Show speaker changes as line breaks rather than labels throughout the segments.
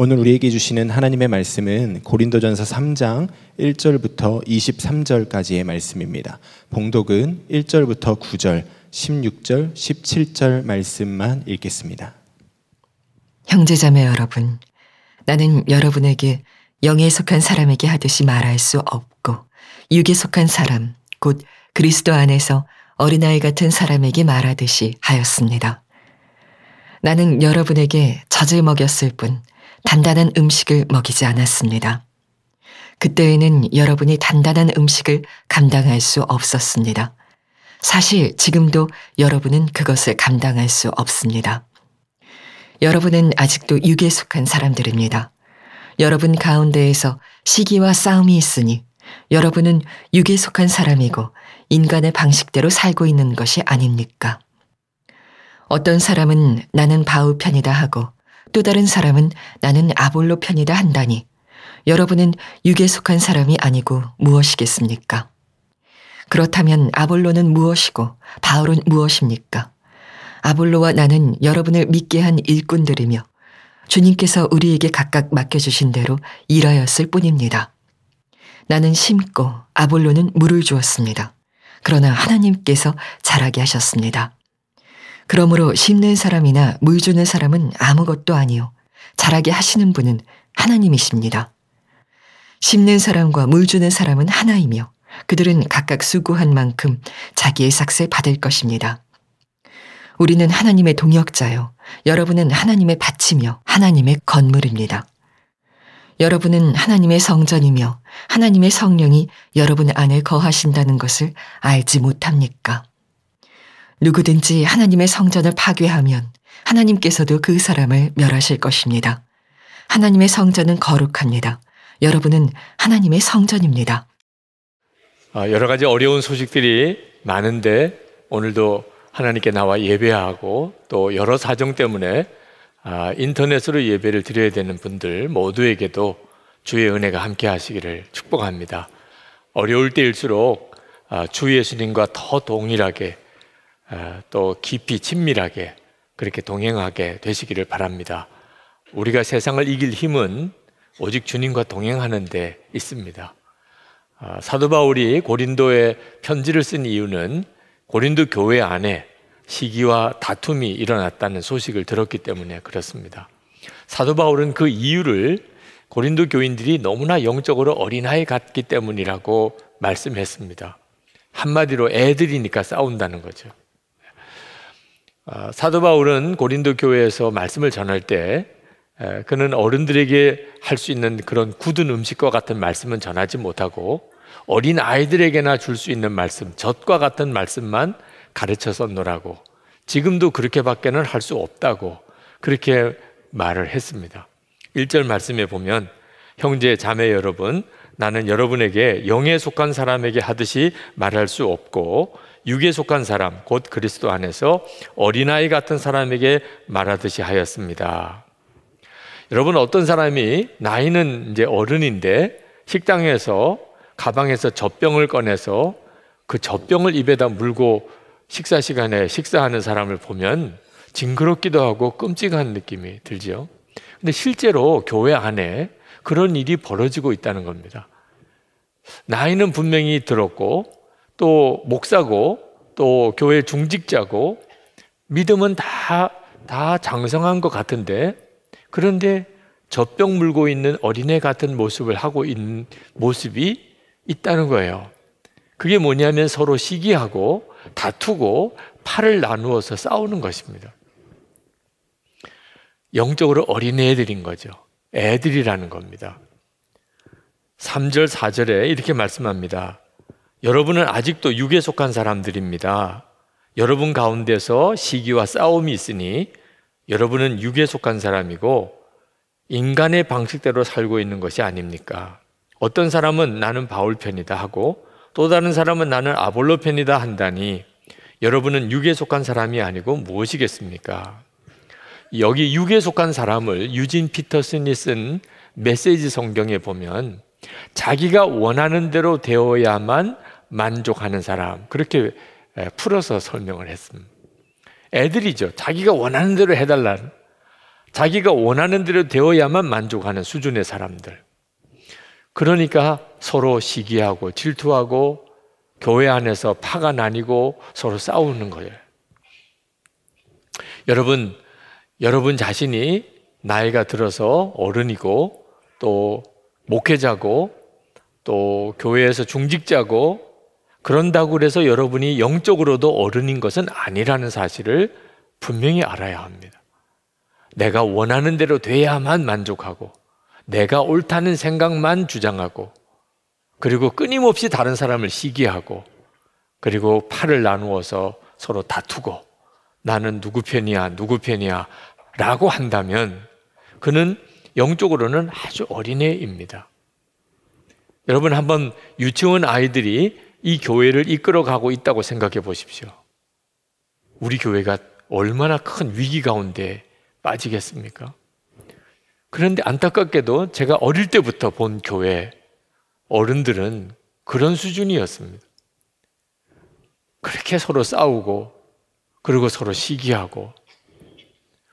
오늘 우리에게 주시는 하나님의 말씀은 고린도전서 3장 1절부터 23절까지의 말씀입니다. 봉독은 1절부터 9절, 16절, 17절 말씀만 읽겠습니다.
형제자매 여러분, 나는 여러분에게 영에 속한 사람에게 하듯이 말할 수 없고 육에 속한 사람, 곧 그리스도 안에서 어린아이 같은 사람에게 말하듯이 하였습니다. 나는 여러분에게 젖을 먹였을 뿐 단단한 음식을 먹이지 않았습니다. 그때에는 여러분이 단단한 음식을 감당할 수 없었습니다. 사실 지금도 여러분은 그것을 감당할 수 없습니다. 여러분은 아직도 육에 속한 사람들입니다. 여러분 가운데에서 시기와 싸움이 있으니 여러분은 육에 속한 사람이고 인간의 방식대로 살고 있는 것이 아닙니까? 어떤 사람은 나는 바울 편이다 하고 또 다른 사람은 나는 아볼로 편이다 한다니 여러분은 육에 속한 사람이 아니고 무엇이겠습니까? 그렇다면 아볼로는 무엇이고 바울은 무엇입니까? 아볼로와 나는 여러분을 믿게 한 일꾼들이며 주님께서 우리에게 각각 맡겨주신 대로 일하였을 뿐입니다. 나는 심고 아볼로는 물을 주었습니다. 그러나 하나님께서 자라게 하셨습니다. 그러므로 심는 사람이나 물 주는 사람은 아무것도 아니요 자라게 하시는 분은 하나님이십니다. 심는 사람과 물 주는 사람은 하나이며 그들은 각각 수고한 만큼 자기의 삭을 받을 것입니다. 우리는 하나님의 동역자요 여러분은 하나님의 밭이며 하나님의 건물입니다. 여러분은 하나님의 성전이며 하나님의 성령이 여러분 안에 거하신다는 것을 알지 못합니까? 누구든지 하나님의 성전을 파괴하면 하나님께서도 그 사람을 멸하실 것입니다. 하나님의 성전은 거룩합니다. 여러분은 하나님의 성전입니다.
여러 가지 어려운 소식들이 많은데 오늘도 하나님께 나와 예배하고 또 여러 사정 때문에 인터넷으로 예배를 드려야 되는 분들 모두에게도 주의 은혜가 함께 하시기를 축복합니다. 어려울 때일수록 주 예수님과 더 동일하게 또 깊이 친밀하게 그렇게 동행하게 되시기를 바랍니다. 우리가 세상을 이길 힘은 오직 주님과 동행하는 데 있습니다. 사도 바울이 고린도에 편지를 쓴 이유는 고린도 교회 안에 시기와 다툼이 일어났다는 소식을 들었기 때문에 그렇습니다. 사도 바울은 그 이유를 고린도 교인들이 너무나 영적으로 어린아이 같기 때문이라고 말씀했습니다. 한마디로 애들이니까 싸운다는 거죠. 사도 바울은 고린도 교회에서 말씀을 전할 때 그는 어른들에게 할 수 있는 그런 굳은 음식과 같은 말씀은 전하지 못하고 어린 아이들에게나 줄 수 있는 말씀, 젖과 같은 말씀만 가르쳐 썼노라고, 지금도 그렇게밖에는 할 수 없다고 그렇게 말을 했습니다. 1절 말씀에 보면 형제 자매 여러분, 나는 여러분에게 영에 속한 사람에게 하듯이 말할 수 없고 육에 속한 사람, 곧 그리스도 안에서 어린아이 같은 사람에게 말하듯이 하였습니다. 여러분, 어떤 사람이 나이는 이제 어른인데 식당에서 가방에서 젖병을 꺼내서 그 젖병을 입에다 물고 식사 시간에 식사하는 사람을 보면 징그럽기도 하고 끔찍한 느낌이 들죠. 근데 실제로 교회 안에 그런 일이 벌어지고 있다는 겁니다. 나이는 분명히 들었고 또 목사고 또 교회 중직자고 믿음은 다 장성한 것 같은데, 그런데 젖병 물고 있는 어린애 같은 모습을 하고 있는 모습이 있다는 거예요. 그게 뭐냐면 서로 시기하고 다투고 팔을 나누어서 싸우는 것입니다. 영적으로 어린애들인 거죠. 애들이라는 겁니다. 3절 4절에 이렇게 말씀합니다. 여러분은 아직도 육에 속한 사람들입니다. 여러분 가운데서 시기와 싸움이 있으니 여러분은 육에 속한 사람이고 인간의 방식대로 살고 있는 것이 아닙니까? 어떤 사람은 나는 바울 편이다 하고 또 다른 사람은 나는 아볼로 편이다 한다니 여러분은 육에 속한 사람이 아니고 무엇이겠습니까? 여기 육에 속한 사람을 유진 피터슨이 쓴 메시지 성경에 보면 자기가 원하는 대로 되어야만 만족하는 사람, 그렇게 풀어서 설명을 했습니다. 애들이죠. 자기가 원하는 대로 해달라는, 자기가 원하는 대로 되어야만 만족하는 수준의 사람들. 그러니까 서로 시기하고 질투하고 교회 안에서 파가 나뉘고 서로 싸우는 거예요. 여러분 자신이 나이가 들어서 어른이고 또 목회자고 또 교회에서 중직자고 그런다고 해서 여러분이 영적으로도 어른인 것은 아니라는 사실을 분명히 알아야 합니다. 내가 원하는 대로 돼야만 만족하고 내가 옳다는 생각만 주장하고 그리고 끊임없이 다른 사람을 시기하고 그리고 팔을 나누어서 서로 다투고 나는 누구 편이야 라고 한다면 그는 영적으로는 아주 어린애입니다. 여러분 한번 유치원 아이들이 이 교회를 이끌어가고 있다고 생각해 보십시오. 우리 교회가 얼마나 큰 위기 가운데 빠지겠습니까? 그런데 안타깝게도 제가 어릴 때부터 본 교회 어른들은 그런 수준이었습니다. 그렇게 서로 싸우고 그리고 서로 시기하고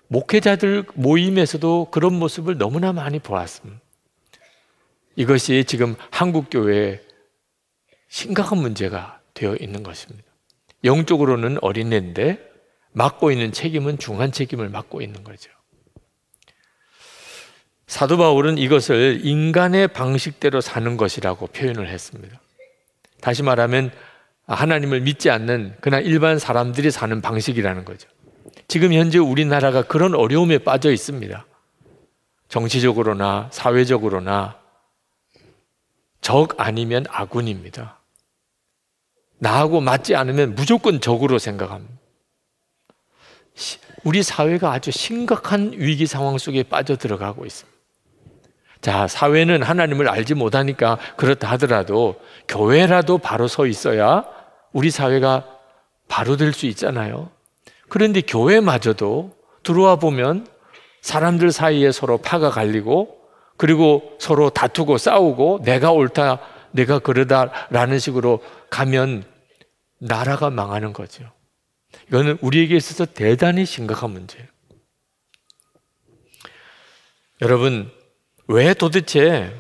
목회자들 모임에서도 그런 모습을 너무나 많이 보았습니다. 이것이 지금 한국 교회에 심각한 문제가 되어 있는 것입니다. 영적으로는 어린애인데 맡고 있는 책임은 중한 책임을 맡고 있는 거죠. 사도 바울은 이것을 인간의 방식대로 사는 것이라고 표현을 했습니다. 다시 말하면 하나님을 믿지 않는 그냥 일반 사람들이 사는 방식이라는 거죠. 지금 현재 우리나라가 그런 어려움에 빠져 있습니다. 정치적으로나 사회적으로나 적 아니면 아군입니다. 나하고 맞지 않으면 무조건 적으로 생각합니다. 우리 사회가 아주 심각한 위기 상황 속에 빠져 들어가고 있습니다. 자, 사회는 하나님을 알지 못하니까 그렇다 하더라도 교회라도 바로 서 있어야 우리 사회가 바로 될 수 있잖아요. 그런데 교회마저도 들어와 보면 사람들 사이에 서로 파가 갈리고 그리고 서로 다투고 싸우고 내가 옳다, 내가 그러다라는 식으로 가면 나라가 망하는 거죠. 이거는 우리에게 있어서 대단히 심각한 문제예요. 여러분, 왜 도대체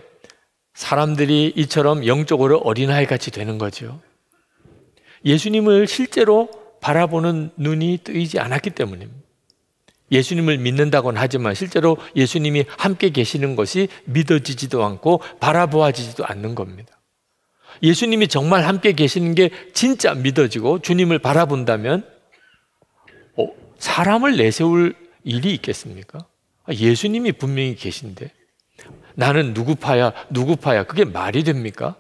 사람들이 이처럼 영적으로 어린아이 같이 되는 거죠? 예수님을 실제로 바라보는 눈이 뜨이지 않았기 때문입니다. 예수님을 믿는다고는 하지만 실제로 예수님이 함께 계시는 것이 믿어지지도 않고 바라보아지지도 않는 겁니다. 예수님이 정말 함께 계시는 게 진짜 믿어지고 주님을 바라본다면 사람을 내세울 일이 있겠습니까? 예수님이 분명히 계신데 나는 누구 파야 그게 말이 됩니까?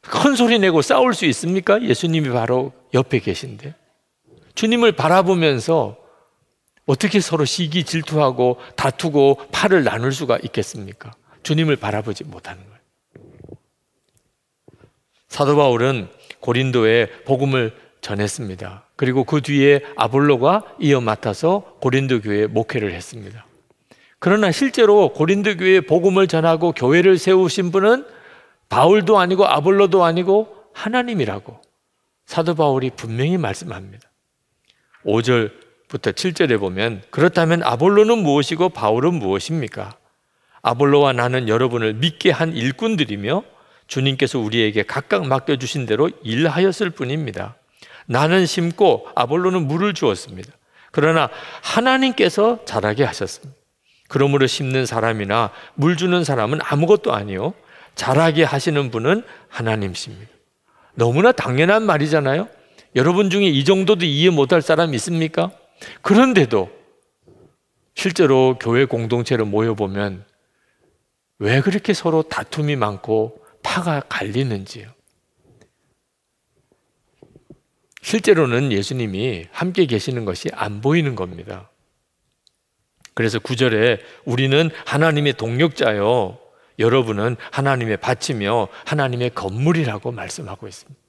큰 소리 내고 싸울 수 있습니까? 예수님이 바로 옆에 계신데 주님을 바라보면서 어떻게 서로 시기 질투하고 다투고 팔을 나눌 수가 있겠습니까? 주님을 바라보지 못하는 거예요. 사도 바울은 고린도에 복음을 전했습니다. 그리고 그 뒤에 아볼로가 이어 맡아서 고린도 교회에 목회를 했습니다. 그러나 실제로 고린도 교회에 복음을 전하고 교회를 세우신 분은 바울도 아니고 아볼로도 아니고 하나님이라고 사도 바울이 분명히 말씀합니다. 5절부터 7절에 보면 그렇다면 아볼로는 무엇이고 바울은 무엇입니까? 아볼로와 나는 여러분을 믿게 한 일꾼들이며 주님께서 우리에게 각각 맡겨주신 대로 일하였을 뿐입니다. 나는 심고 아볼로는 물을 주었습니다. 그러나 하나님께서 자라게 하셨습니다. 그러므로 심는 사람이나 물 주는 사람은 아무것도 아니요 자라게 하시는 분은 하나님이십니다. 너무나 당연한 말이잖아요. 여러분 중에 이 정도도 이해 못할 사람 있습니까? 그런데도 실제로 교회 공동체로 모여보면 왜 그렇게 서로 다툼이 많고 파가 갈리는지요. 실제로는 예수님이 함께 계시는 것이 안 보이는 겁니다. 그래서 9절에 우리는 하나님의 동력자요 여러분은 하나님의 밭이며 하나님의 건물이라고 말씀하고 있습니다.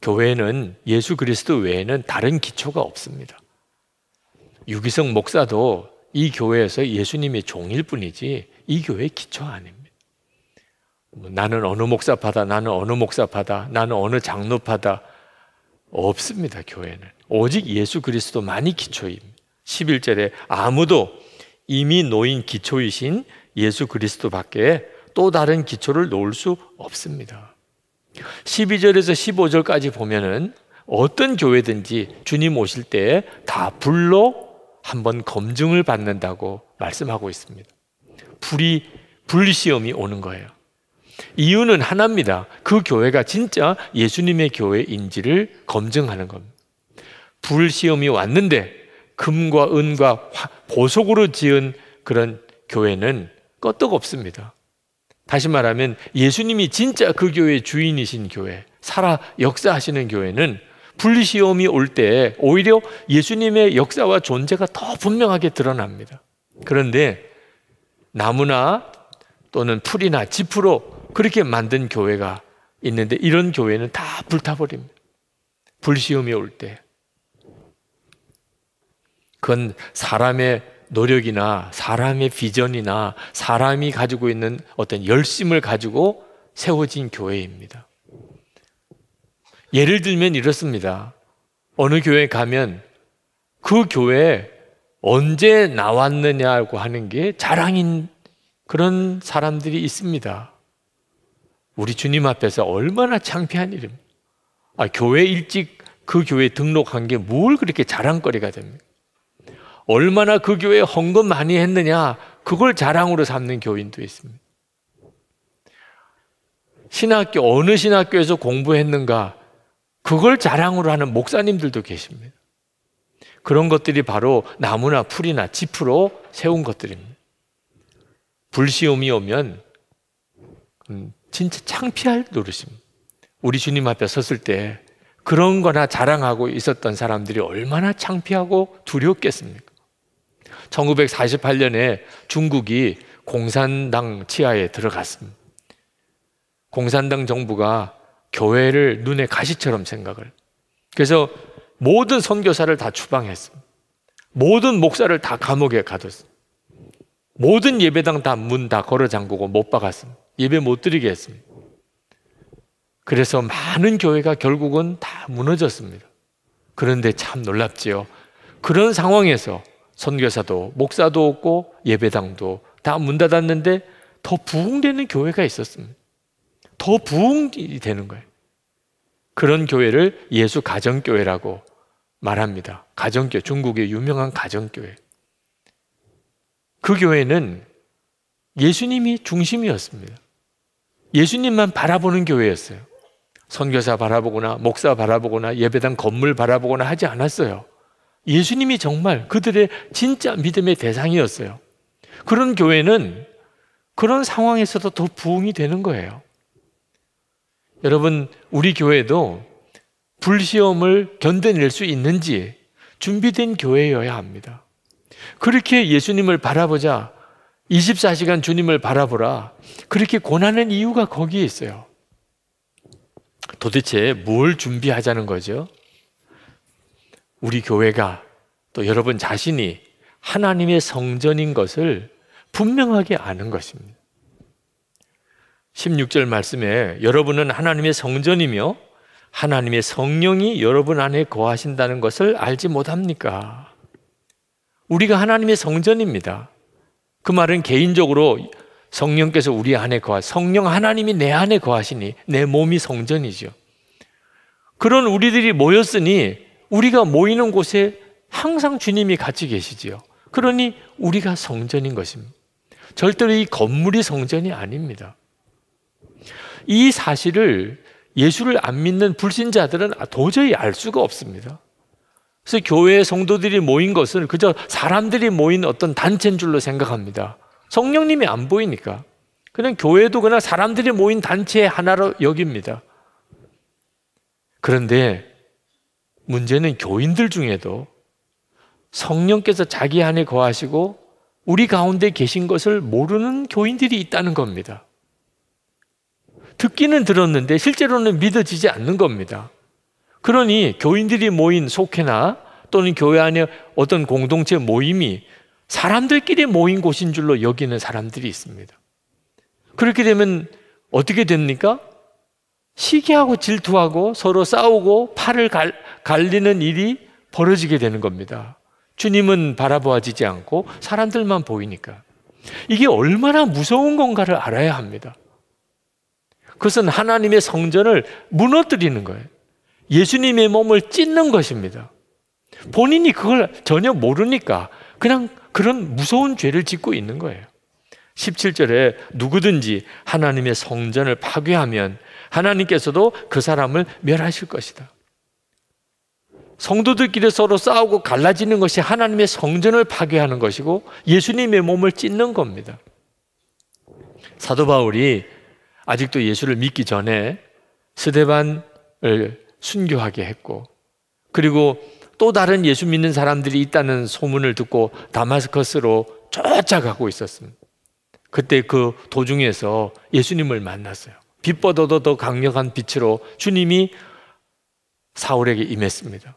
교회는 예수 그리스도 외에는 다른 기초가 없습니다. 유기성 목사도 이 교회에서 예수님의 종일 뿐이지 이 교회의 기초 아닙니다. 나는 어느 목사파다, 나는 어느 목사파다, 나는 어느 장로파다 없습니다. 교회는 오직 예수 그리스도만이 기초입니다. 11절에 아무도 이미 놓인 기초이신 예수 그리스도밖에 또 다른 기초를 놓을 수 없습니다. 12절에서 15절까지 보면은 어떤 교회든지 주님 오실 때 다 불로 한번 검증을 받는다고 말씀하고 있습니다. 불시험이 오는 거예요. 이유는 하나입니다. 그 교회가 진짜 예수님의 교회인지를 검증하는 겁니다. 불시험이 왔는데 금과 은과 보석으로 지은 그런 교회는 끄떡없습니다. 다시 말하면 예수님이 진짜 그 교회의 주인이신 교회, 살아 역사하시는 교회는 불시험이 올 때 오히려 예수님의 역사와 존재가 더 분명하게 드러납니다. 그런데 나무나 또는 풀이나 지프로 그렇게 만든 교회가 있는데 이런 교회는 다 불타버립니다. 불시험이 올 때. 그건 사람의 노력이나 사람의 비전이나 사람이 가지고 있는 어떤 열심을 가지고 세워진 교회입니다. 예를 들면 이렇습니다. 어느 교회에 가면 그 교회에 언제 나왔느냐고 하는 게 자랑인 그런 사람들이 있습니다. 우리 주님 앞에서 얼마나 창피한 일입니까? 교회 일찍 그 교회에 등록한 게 뭘 그렇게 자랑거리가 됩니까? 얼마나 그 교회에 헌금 많이 했느냐, 그걸 자랑으로 삼는 교인도 있습니다. 신학교, 어느 신학교에서 공부했는가, 그걸 자랑으로 하는 목사님들도 계십니다. 그런 것들이 바로 나무나 풀이나 지프로 세운 것들입니다. 불시험이 오면 진짜 창피할 노릇입니다. 우리 주님 앞에 섰을 때 그런 거나 자랑하고 있었던 사람들이 얼마나 창피하고 두렵겠습니까? 1948년에 중국이 공산당 치하에 들어갔습니다. 공산당 정부가 교회를 눈에 가시처럼 생각을. 그래서 모든 선교사를 다 추방했습니다. 모든 목사를 다 감옥에 가뒀습니다. 모든 예배당 다 문 다 걸어 잠그고 못 박았습니다. 예배 못 드리게 했습니다. 그래서 많은 교회가 결국은 다 무너졌습니다. 그런데 참 놀랍지요. 그런 상황에서 선교사도 목사도 없고 예배당도 다 문 닫았는데 더 부흥되는 교회가 있었습니다. 더 부흥이 되는 거예요. 그런 교회를 예수 가정교회라고 말합니다. 가정교회, 중국의 유명한 가정교회. 그 교회는 예수님이 중심이었습니다. 예수님만 바라보는 교회였어요. 선교사 바라보거나 목사 바라보거나 예배당 건물 바라보거나 하지 않았어요. 예수님이 정말 그들의 진짜 믿음의 대상이었어요. 그런 교회는 그런 상황에서도 더 부흥이 되는 거예요. 여러분, 우리 교회도 불시험을 견뎌낼 수 있는지 준비된 교회여야 합니다. 그렇게 예수님을 바라보자, 24시간 주님을 바라보라, 그렇게 권하는 이유가 거기에 있어요. 도대체 뭘 준비하자는 거죠? 우리 교회가 또 여러분 자신이 하나님의 성전인 것을 분명하게 아는 것입니다. 16절 말씀에 여러분은 하나님의 성전이며 하나님의 성령이 여러분 안에 거하신다는 것을 알지 못합니까? 우리가 하나님의 성전입니다. 그 말은 개인적으로 성령께서 우리 안에 성령 하나님이 내 안에 거하시니 내 몸이 성전이죠. 그런 우리들이 모였으니 우리가 모이는 곳에 항상 주님이 같이 계시지요. 그러니 우리가 성전인 것입니다. 절대로 이 건물이 성전이 아닙니다. 이 사실을 예수를 안 믿는 불신자들은 도저히 알 수가 없습니다. 그래서 교회 성도들이 모인 것을 그저 사람들이 모인 어떤 단체인 줄로 생각합니다. 성령님이 안 보이니까. 그냥 교회도 그냥 사람들이 모인 단체의 하나로 여깁니다. 그런데 문제는 교인들 중에도 성령께서 자기 안에 거하시고 우리 가운데 계신 것을 모르는 교인들이 있다는 겁니다. 듣기는 들었는데 실제로는 믿어지지 않는 겁니다. 그러니 교인들이 모인 속회나 또는 교회 안에 어떤 공동체 모임이 사람들끼리 모인 곳인 줄로 여기는 사람들이 있습니다. 그렇게 되면 어떻게 됩니까? 시기하고 질투하고 서로 싸우고 팔을 갈리는 일이 벌어지게 되는 겁니다. 주님은 바라보아지지 않고 사람들만 보이니까. 이게 얼마나 무서운 건가를 알아야 합니다. 그것은 하나님의 성전을 무너뜨리는 거예요. 예수님의 몸을 찢는 것입니다. 본인이 그걸 전혀 모르니까 그냥 그런 무서운 죄를 짓고 있는 거예요. 17절에 누구든지 하나님의 성전을 파괴하면 하나님께서도 그 사람을 멸하실 것이다. 성도들끼리 서로 싸우고 갈라지는 것이 하나님의 성전을 파괴하는 것이고 예수님의 몸을 찢는 겁니다. 사도 바울이 아직도 예수를 믿기 전에 스데반을 순교하게 했고, 그리고 또 다른 예수 믿는 사람들이 있다는 소문을 듣고 다마스커스로 쫓아가고 있었습니다. 그때 그 도중에서 예수님을 만났어요. 빛보다도 더 강력한 빛으로 주님이 사울에게 임했습니다.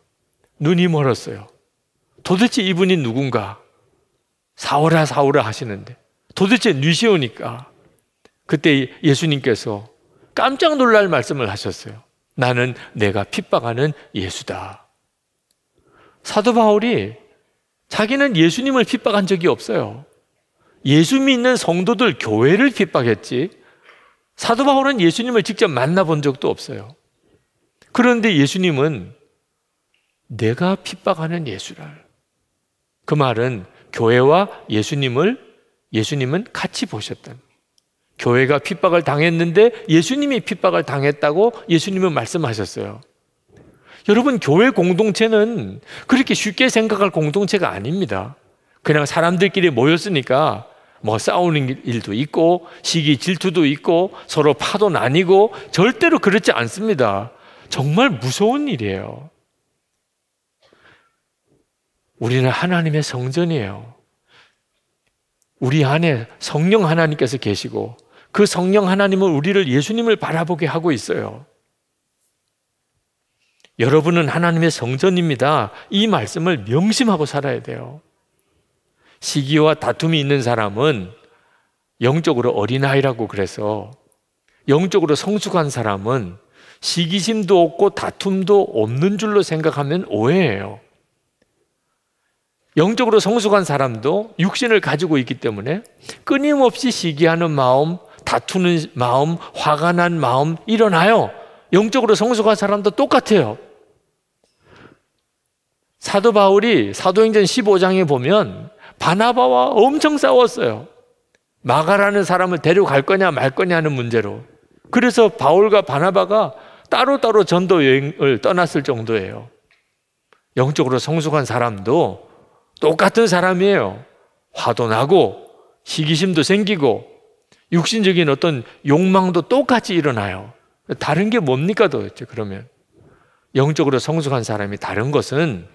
눈이 멀었어요. 도대체 이분이 누군가? 사울아 사울아 하시는데 도대체 뉘시오니까 그때 예수님께서 깜짝 놀랄 말씀을 하셨어요. 나는 내가 핍박하는 예수다. 사도 바울이 자기는 예수님을 핍박한 적이 없어요. 예수 믿는 성도들 교회를 핍박했지 사도 바울은 예수님을 직접 만나본 적도 없어요. 그런데 예수님은 내가 핍박하는 예수랄. 그 말은 교회와 예수님은 같이 보셨다. 교회가 핍박을 당했는데 예수님이 핍박을 당했다고 예수님은 말씀하셨어요. 여러분, 교회 공동체는 그렇게 쉽게 생각할 공동체가 아닙니다. 그냥 사람들끼리 모였으니까 뭐 싸우는 일도 있고 시기 질투도 있고 서로 파도 나뉘고 절대로 그렇지 않습니다. 정말 무서운 일이에요. 우리는 하나님의 성전이에요. 우리 안에 성령 하나님께서 계시고 그 성령 하나님은 우리를 예수님을 바라보게 하고 있어요. 여러분은 하나님의 성전입니다. 이 말씀을 명심하고 살아야 돼요. 시기와 다툼이 있는 사람은 영적으로 어린아이라고 그래서 영적으로 성숙한 사람은 시기심도 없고 다툼도 없는 줄로 생각하면 오해예요. 영적으로 성숙한 사람도 육신을 가지고 있기 때문에 끊임없이 시기하는 마음, 다투는 마음, 화가 난 마음 일어나요. 영적으로 성숙한 사람도 똑같아요. 사도 바울이 사도행전 15장에 보면 바나바와 엄청 싸웠어요. 마가라는 사람을 데려갈 거냐 말 거냐 하는 문제로. 그래서 바울과 바나바가 따로따로 전도 여행을 떠났을 정도예요. 영적으로 성숙한 사람도 똑같은 사람이에요. 화도 나고 시기심도 생기고 육신적인 어떤 욕망도 똑같이 일어나요. 다른 게 뭡니까 도대체? 그러면 영적으로 성숙한 사람이 다른 것은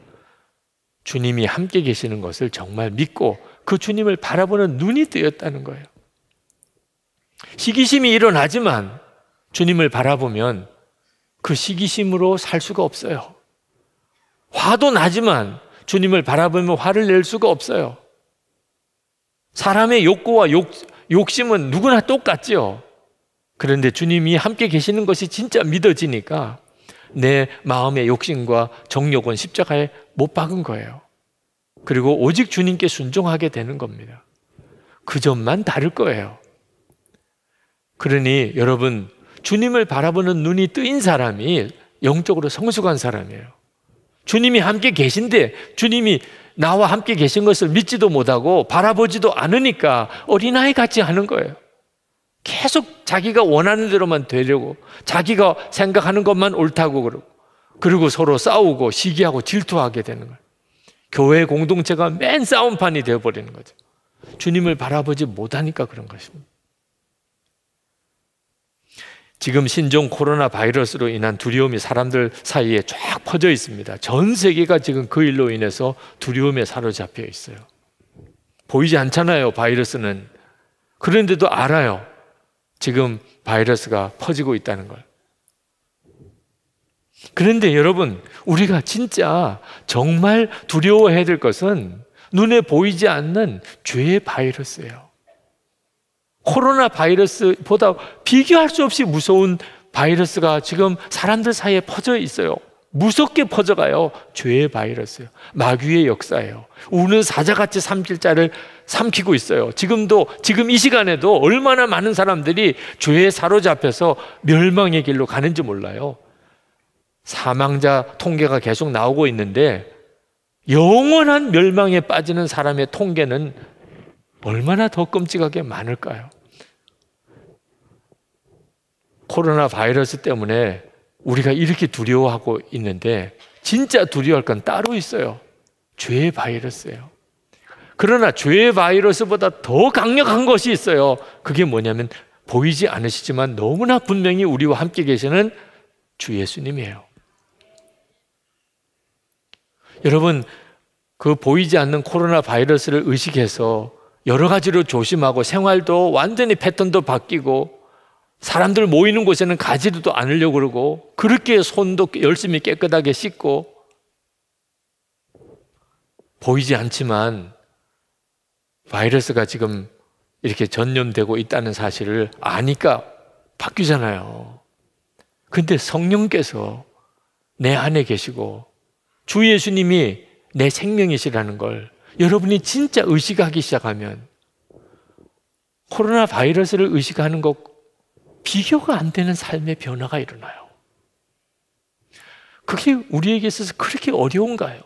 주님이 함께 계시는 것을 정말 믿고 그 주님을 바라보는 눈이 뜨였다는 거예요. 시기심이 일어나지만 주님을 바라보면 그 시기심으로 살 수가 없어요. 화도 나지만 주님을 바라보면 화를 낼 수가 없어요. 사람의 욕구와 욕심은 누구나 똑같죠. 그런데 주님이 함께 계시는 것이 진짜 믿어지니까 내 마음의 욕심과 정욕은 십자가에 못 박은 거예요. 그리고 오직 주님께 순종하게 되는 겁니다. 그 점만 다를 거예요. 그러니 여러분, 주님을 바라보는 눈이 뜨인 사람이 영적으로 성숙한 사람이에요. 주님이 함께 계신데 주님이 나와 함께 계신 것을 믿지도 못하고 바라보지도 않으니까 어린아이 같이 하는 거예요. 계속 자기가 원하는 대로만 되려고, 자기가 생각하는 것만 옳다고 그러고, 그리고 서로 싸우고 시기하고 질투하게 되는 거예요. 교회 공동체가 맨 싸움판이 되어버리는 거죠. 주님을 바라보지 못하니까 그런 것입니다. 지금 신종 코로나 바이러스로 인한 두려움이 사람들 사이에 쫙 퍼져 있습니다. 전 세계가 지금 그 일로 인해서 두려움에 사로잡혀 있어요. 보이지 않잖아요, 바이러스는. 그런데도 알아요. 지금 바이러스가 퍼지고 있다는 걸. 그런데 여러분, 우리가 진짜 정말 두려워해야 될 것은 눈에 보이지 않는 죄의 바이러스예요. 코로나 바이러스보다 비교할 수 없이 무서운 바이러스가 지금 사람들 사이에 퍼져 있어요. 무섭게 퍼져가요. 죄의 바이러스예요. 마귀의 역사예요. 우는 사자같이 삼킬 자를 삼키고 있어요. 지금 이 시간에도 얼마나 많은 사람들이 죄에 사로잡혀서 멸망의 길로 가는지 몰라요. 사망자 통계가 계속 나오고 있는데 영원한 멸망에 빠지는 사람의 통계는 얼마나 더 끔찍하게 많을까요? 코로나 바이러스 때문에 우리가 이렇게 두려워하고 있는데 진짜 두려워할 건 따로 있어요. 죄의 바이러스예요. 그러나 죄의 바이러스보다 더 강력한 것이 있어요. 그게 뭐냐면 보이지 않으시지만 너무나 분명히 우리와 함께 계시는 주 예수님이에요. 여러분, 그 보이지 않는 코로나 바이러스를 의식해서 여러 가지로 조심하고 생활도 완전히 패턴도 바뀌고 사람들 모이는 곳에는 가지도 않으려고 그러고 그렇게 손도 열심히 깨끗하게 씻고 보이지 않지만 바이러스가 지금 이렇게 전염되고 있다는 사실을 아니까 바뀌잖아요. 근데 성령께서 내 안에 계시고 주 예수님이 내 생명이시라는 걸 여러분이 진짜 의식하기 시작하면 코로나 바이러스를 의식하는 것 비교가 안 되는 삶의 변화가 일어나요. 그게 우리에게 있어서 그렇게 어려운가요?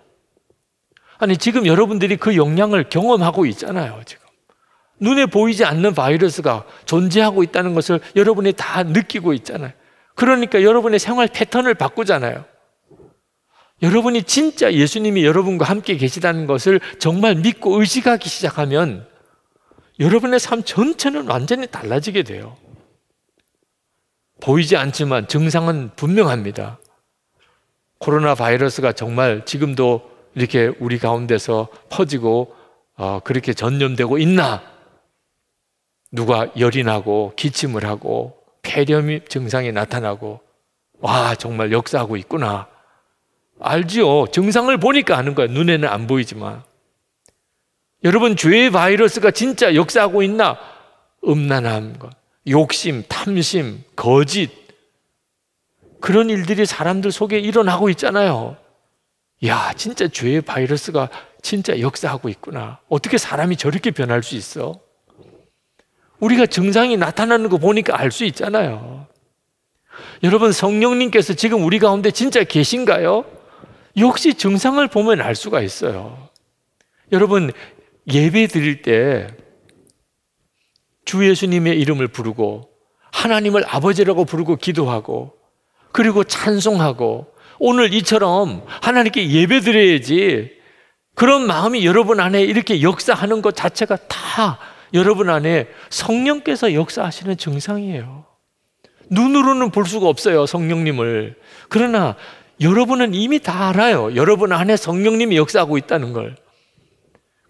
아니, 지금 여러분들이 그 영향을 경험하고 있잖아요. 지금 눈에 보이지 않는 바이러스가 존재하고 있다는 것을 여러분이 다 느끼고 있잖아요. 그러니까 여러분의 생활 패턴을 바꾸잖아요. 여러분이 진짜 예수님이 여러분과 함께 계시다는 것을 정말 믿고 의식하기 시작하면 여러분의 삶 전체는 완전히 달라지게 돼요. 보이지 않지만 증상은 분명합니다. 코로나 바이러스가 정말 지금도 이렇게 우리 가운데서 퍼지고 그렇게 전염되고 있나? 누가 열이 나고 기침을 하고 폐렴 증상이 나타나고 와, 정말 역사하고 있구나. 알지요. 증상을 보니까 아는 거예요. 눈에는 안 보이지만. 여러분, 죄의 바이러스가 진짜 역사하고 있나? 음란함, 욕심, 탐심, 거짓, 그런 일들이 사람들 속에 일어나고 있잖아요. 야, 진짜 죄의 바이러스가 진짜 역사하고 있구나. 어떻게 사람이 저렇게 변할 수 있어? 우리가 증상이 나타나는 거 보니까 알 수 있잖아요. 여러분, 성령님께서 지금 우리 가운데 진짜 계신가요? 역시 증상을 보면 알 수가 있어요. 여러분, 예배 드릴 때 주 예수님의 이름을 부르고 하나님을 아버지라고 부르고 기도하고 그리고 찬송하고 오늘 이처럼 하나님께 예배 드려야지, 그런 마음이 여러분 안에 이렇게 역사하는 것 자체가 다 여러분 안에 성령께서 역사하시는 증상이에요. 눈으로는 볼 수가 없어요, 성령님을. 그러나 여러분은 이미 다 알아요. 여러분 안에 성령님이 역사하고 있다는 걸.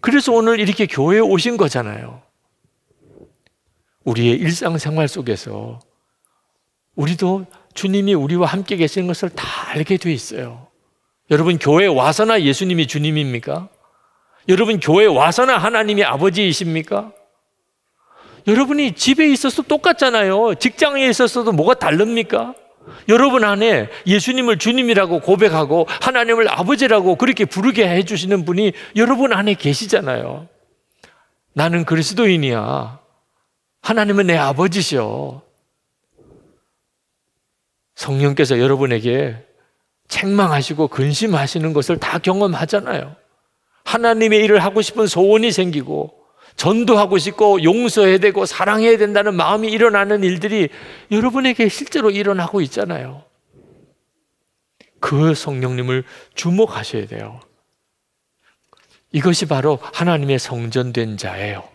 그래서 오늘 이렇게 교회에 오신 거잖아요. 우리의 일상생활 속에서 우리도 주님이 우리와 함께 계시는 것을 다 알게 돼 있어요. 여러분, 교회에 와서나 예수님이 주님입니까? 여러분, 교회에 와서나 하나님이 아버지이십니까? 여러분이 집에 있어서 똑같잖아요. 직장에 있어서도 뭐가 다릅니까? 여러분 안에 예수님을 주님이라고 고백하고 하나님을 아버지라고 그렇게 부르게 해주시는 분이 여러분 안에 계시잖아요. 나는 그리스도인이야. 하나님은 내 아버지시여. 성령께서 여러분에게 책망하시고 근심하시는 것을 다 경험하잖아요. 하나님의 일을 하고 싶은 소원이 생기고 전도하고 싶고 용서해야 되고 사랑해야 된다는 마음이 일어나는 일들이 여러분에게 실제로 일어나고 있잖아요. 그 성령님을 주목하셔야 돼요. 이것이 바로 하나님의 성전된 자예요.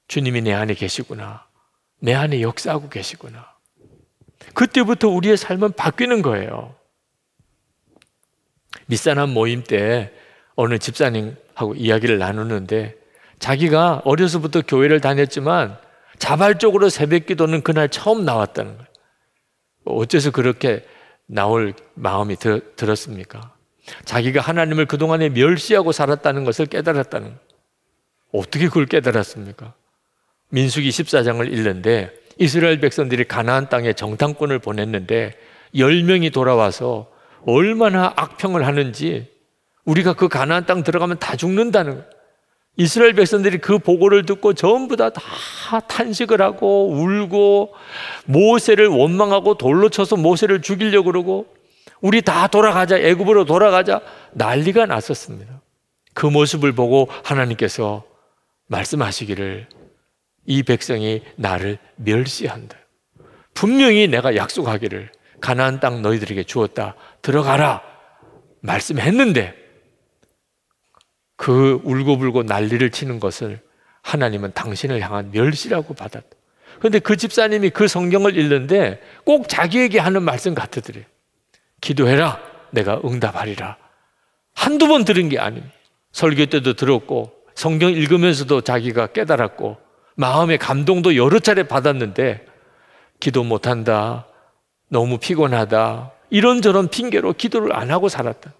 주님이 내 안에 계시구나. 내 안에 역사하고 계시구나. 그때부터 우리의 삶은 바뀌는 거예요. 밑사람 모임 때 어느 집사님하고 이야기를 나누는데 자기가 어려서부터 교회를 다녔지만 자발적으로 새벽 기도는 그날 처음 나왔다는 거예요. 어째서 그렇게 나올 마음이 들었습니까? 자기가 하나님을 그동안에 멸시하고 살았다는 것을 깨달았다는 거예요. 어떻게 그걸 깨달았습니까? 민수기 14장을 읽는데 이스라엘 백성들이 가나안 땅에 정탐꾼을 보냈는데 10명이 돌아와서 얼마나 악평을 하는지, 우리가 그 가나안 땅 들어가면 다 죽는다는 거예요. 이스라엘 백성들이 그 보고를 듣고 전부 다 탄식을 하고 울고 모세를 원망하고 돌로 쳐서 모세를 죽이려고 그러고 우리 다 돌아가자, 애굽으로 돌아가자, 난리가 났었습니다. 그 모습을 보고 하나님께서 말씀하시기를 이 백성이 나를 멸시한다. 분명히 내가 약속하기를 가나안 땅 너희들에게 주었다, 들어가라 말씀했는데 그 울고불고 난리를 치는 것을 하나님은 당신을 향한 멸시라고 받았다. 그런데 그 집사님이 그 성경을 읽는데 꼭 자기에게 하는 말씀 같으더래요. 기도해라, 내가 응답하리라. 한두 번 들은 게 아닙니다. 설교 때도 들었고 성경 읽으면서도 자기가 깨달았고 마음의 감동도 여러 차례 받았는데 기도 못한다, 너무 피곤하다, 이런저런 핑계로 기도를 안 하고 살았다.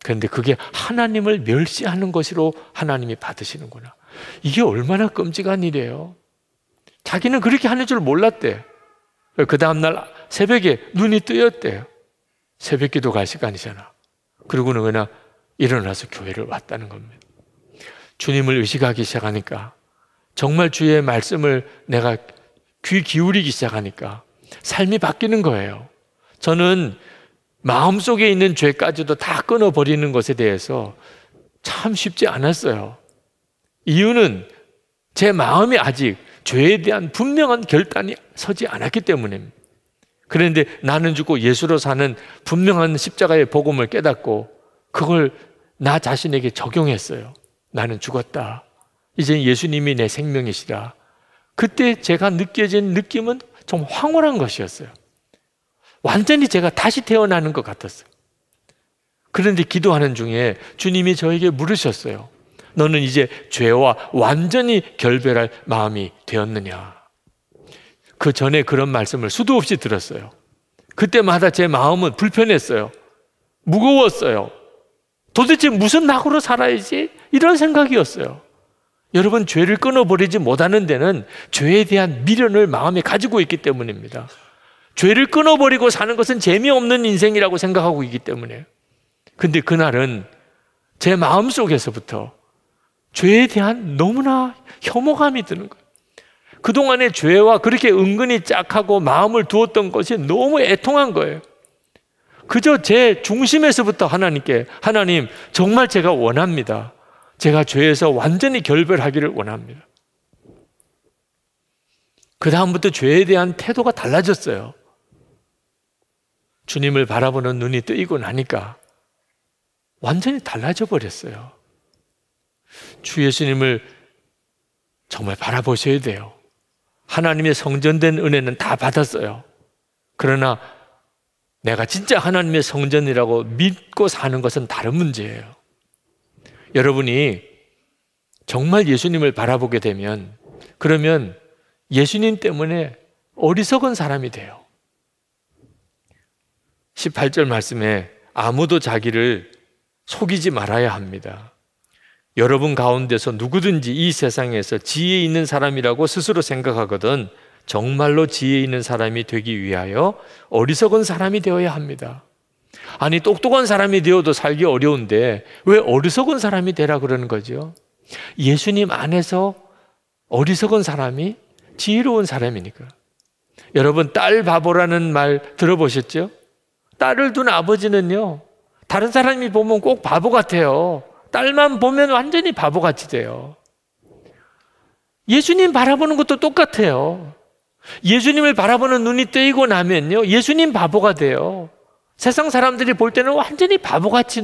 그런데 그게 하나님을 멸시하는 것으로 하나님이 받으시는구나. 이게 얼마나 끔찍한 일이에요. 자기는 그렇게 하는 줄 몰랐대. 그 다음날 새벽에 눈이 뜨였대요. 새벽 기도 갈 시간이잖아. 그러고는 그냥 일어나서 교회를 왔다는 겁니다. 주님을 의식하기 시작하니까, 정말 주의 말씀을 내가 귀 기울이기 시작하니까 삶이 바뀌는 거예요. 저는 마음속에 있는 죄까지도 다 끊어버리는 것에 대해서 참 쉽지 않았어요. 이유는 제 마음이 아직 죄에 대한 분명한 결단이 서지 않았기 때문입니다. 그런데 나는 죽고 예수로 사는 분명한 십자가의 복음을 깨닫고 그걸 나 자신에게 적용했어요. 나는 죽었다, 이제 예수님이 내 생명이시라. 그때 제가 느껴진 느낌은 좀 황홀한 것이었어요. 완전히 제가 다시 태어나는 것 같았어요. 그런데 기도하는 중에 주님이 저에게 물으셨어요. 너는 이제 죄와 완전히 결별할 마음이 되었느냐? 그 전에 그런 말씀을 수도 없이 들었어요. 그때마다 제 마음은 불편했어요. 무거웠어요. 도대체 무슨 낙으로 살아야지? 이런 생각이었어요. 여러분, 죄를 끊어버리지 못하는 데는 죄에 대한 미련을 마음에 가지고 있기 때문입니다. 죄를 끊어버리고 사는 것은 재미없는 인생이라고 생각하고 있기 때문에. 근데 그날은 제 마음속에서부터 죄에 대한 너무나 혐오감이 드는 거예요. 그동안의 죄와 그렇게 은근히 짝하고 마음을 두었던 것이 너무 애통한 거예요. 그저 제 중심에서부터 하나님께, 하나님, 정말 제가 원합니다. 제가 죄에서 완전히 결별하기를 원합니다. 그 다음부터 죄에 대한 태도가 달라졌어요. 주님을 바라보는 눈이 뜨이고 나니까 완전히 달라져 버렸어요. 주 예수님을 정말 바라보셔야 돼요. 하나님의 성전된 은혜는 다 받았어요. 그러나 내가 진짜 하나님의 성전이라고 믿고 사는 것은 다른 문제예요. 여러분이 정말 예수님을 바라보게 되면, 그러면 예수님 때문에 어리석은 사람이 돼요. 18절 말씀에 아무도 자기를 속이지 말아야 합니다. 여러분 가운데서 누구든지 이 세상에서 지혜 있는 사람이라고 스스로 생각하거든 정말로 지혜 있는 사람이 되기 위하여 어리석은 사람이 되어야 합니다. 아니, 똑똑한 사람이 되어도 살기 어려운데 왜 어리석은 사람이 되라 그러는 거죠? 예수님 안에서 어리석은 사람이 지혜로운 사람이니까. 여러분, 딸 바보라는 말 들어보셨죠? 딸을 둔 아버지는요, 다른 사람이 보면 꼭 바보 같아요. 딸만 보면 완전히 바보같이 돼요. 예수님 바라보는 것도 똑같아요. 예수님을 바라보는 눈이 뜨이고 나면요, 예수님 바보가 돼요. 세상 사람들이 볼 때는 완전히 바보같이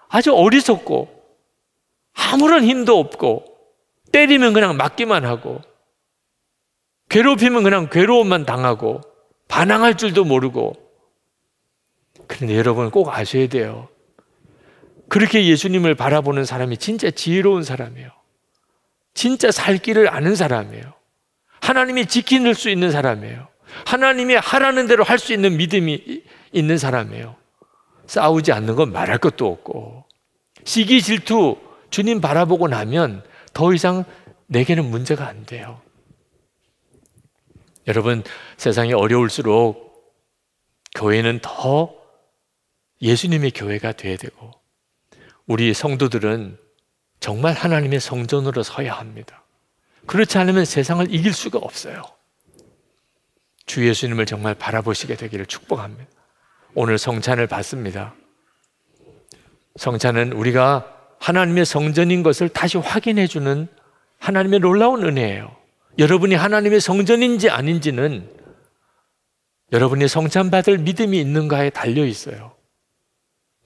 아주 어리석고 아무런 힘도 없고 때리면 그냥 맞기만 하고 괴롭히면 그냥 괴로움만 당하고 반항할 줄도 모르고. 그런데 여러분 꼭 아셔야 돼요. 그렇게 예수님을 바라보는 사람이 진짜 지혜로운 사람이에요. 진짜 살 길을 아는 사람이에요. 하나님이 지킬 수 있는 사람이에요. 하나님이 하라는 대로 할 수 있는 믿음이 있는 사람이에요. 싸우지 않는 건 말할 것도 없고, 시기 질투 주님 바라보고 나면 더 이상 내게는 문제가 안 돼요. 여러분, 세상이 어려울수록 교회는 더 예수님의 교회가 되어야 되고, 우리 성도들은 정말 하나님의 성전으로 서야 합니다. 그렇지 않으면 세상을 이길 수가 없어요. 주 예수님을 정말 바라보시게 되기를 축복합니다. 오늘 성찬을 받습니다. 성찬은 우리가 하나님의 성전인 것을 다시 확인해 주는 하나님의 놀라운 은혜예요. 여러분이 하나님의 성전인지 아닌지는 여러분이 성찬받을 믿음이 있는가에 달려 있어요.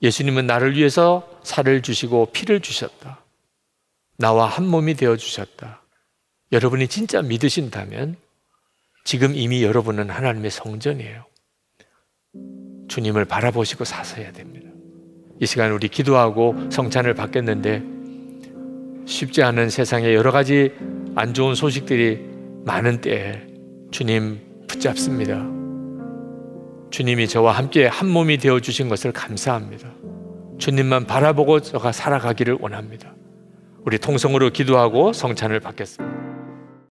예수님은 나를 위해서 살을 주시고 피를 주셨다. 나와 한 몸이 되어 주셨다. 여러분이 진짜 믿으신다면 지금 이미 여러분은 하나님의 성전이에요. 주님을 바라보시고 사셔야 됩니다. 이 시간 우리 기도하고 성찬을 받겠는데, 쉽지 않은 세상에 여러 가지 안 좋은 소식들이 많은 때에 주님 붙잡습니다. 주님이 저와 함께 한 몸이 되어주신 것을 감사합니다. 주님만 바라보고 저가 살아가기를 원합니다. 우리 통성으로 기도하고 성찬을 받겠습니다.